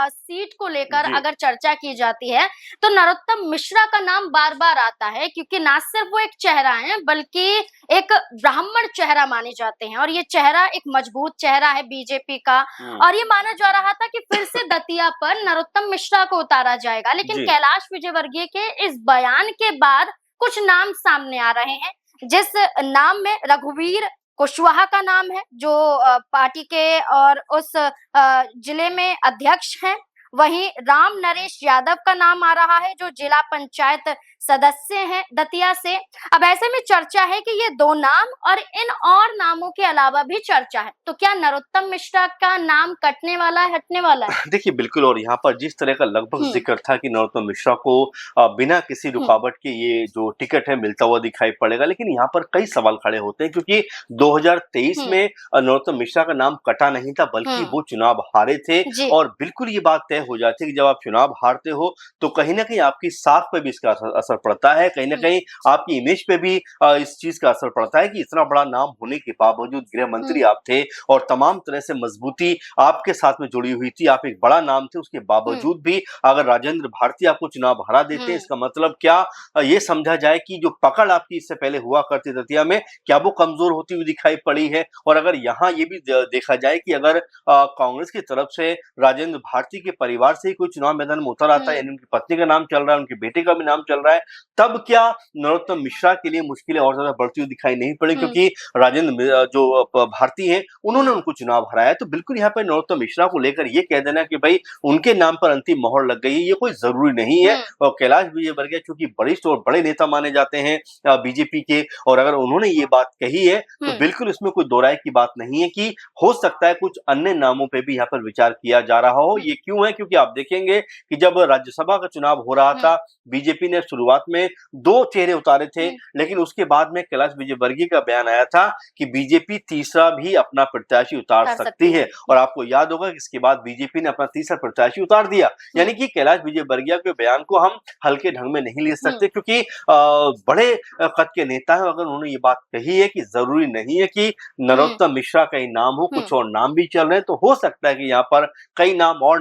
Seat को लेकर जी। अगर चर्चा की जाती है तो नरोत्तम मिश्रा का नाम बार-बार आता है, क्योंकि ना सिर्फ वो एक चेहरा है बल्कि एक ब्राह्मण चेहरा माने जाते हैं और ये चेहरा एक मजबूत चेहरा है बीजेपी का। हुँ। और ये माना जा रहा था कि फिर से दतिया पर नरोत्तम मिश्रा को उतारा जाएगा, लेकिन जी। कैलाश विजयवर्गीय के इस बयान के बाद कुछ नाम सामने आ रहे हैं, जिस नाम में रघुवीर कुशवाहा का नाम है, जो पार्टी के और उस जिले में अध्यक्ष हैं। वहीं राम नरेश यादव का नाम आ रहा है, जो जिला पंचायत सदस्य हैं दतिया से। अब ऐसे में चर्चा है कि ये 2 नाम और इन और नामों के अलावा भी चर्चा है। तो क्या नरोत्तम मिश्रा का नाम कटने वाला है, हटने वाला है? देखिए, बिल्कुल। और यहाँ पर जिस तरह का लगभग हुँ, ज़िक्र था कि नरोत्तम मिश्रा को बिना किसी हुँ, रुकावट के ये जो टिकट है मिलता हुआ दिखाई पड़ेगा, लेकिन यहाँ पर कई सवाल खड़े होते हैं क्योंकि 2023 हुँ, में नरोत्तम मिश्रा का नाम कटा नहीं था, बल्कि हुँ, वो चुनाव हारे थे। जी, और बिल्कुल ये बात तय हो जाती है कि जब आप चुनाव हारते हो तो कहीं न कहीं आपकी साख पे भी इसका असर पड़ता है, कहीं न हुँ, कहीं आपकी इमेज पे भी इस चीज़ का असर पड़ता है कि इतना बड़ा नाम होने के बावजूद गृह मंत्री हुँ, आप थे और तमाम तरह से मजबूती आपके साथ में जुड़ी हुई थी। आप एक बड़ा नाम थे, उसके हुँ, बावजूद भी अगर राजेंद्र भारती आपको चुनाव हरा देते हैं, हुँ, इसका मतलब क्या ये समझा जाए कि जो पकड़ आपकी इससे पहले हुआ करती दतिया में, क्या वो कमज़ोर होती हुई दिखाई पड़ी है? और अगर यहाँ ये भी देखा जाए कि अगर कांग्रेस की तरफ से राजेंद्र भारती के परिवार से ही कोई चुनाव मैदान में उतर आता है, हुँ, यानी उनकी पत्नी का नाम चल रहा है, उनके बेटे का भी नाम चल रहा है, तब क्या नरोत्तम मिश्रा के लिए मुश्किलें और ज़्यादा बढ़ती हुई दिखाई नहीं पड़ी? हुँ, क्योंकि जो भारती हैं, उन्होंने हुँ, उनको चुनाव हराया। तो बिल्कुल यहाँ पे नरोत्तम मिश्रा को लेकर ये कह देना कि भई उनके नाम पर अंतिम मोहर लग गई है, ये कोई ज़रूरी नहीं है। हुँ, और कैलाश विजयवर्गीय चूँकि वरिष्ठ और बड़े नेता माने जाते हैं बीजेपी के, और अगर उन्होंने ये बात कही है, तो हुँ, बिल्कुल इसमें कोई दो राय की बात नहीं है कि हो सकता है कुछ अन्य नामों पे भी यहाँ पर विचार किया जा रहा हो। हुँ, ये क्यों है? क्योंकि आप देखेंगे कि जब राज्यसभा का चुनाव हो रहा हुँ, था, बीजेपी ने शुरुआत में 2 चेहरे उतारे थे, हुँ, लेकिन उसके बाद में कैलाश विजयवर्गीय का बयान आया था कि बीजेपी तीसरा भी अपना प्रत्याशी उतार कर सकती सकती है। है। और आपको याद होगा कि इसके बाद बीजेपी ने अपना तीसरा प्रत्याशी उतार दिया। हुँ, यानी कि कैलाश विजयवर्गीय के बयान को हम हल्के ढंग में नहीं ले हुँ, सकते, क्योंकि बड़े कद के नेता हैं। अगर उन्होंने ये बात कही है कि ज़रूरी नहीं है कि हुँ, नरोत्तम मिश्रा का ही नाम हो, हुँ। कुछ और नाम भी चल रहे हैं, तो हो सकता है कि यहाँ पर कई नाम और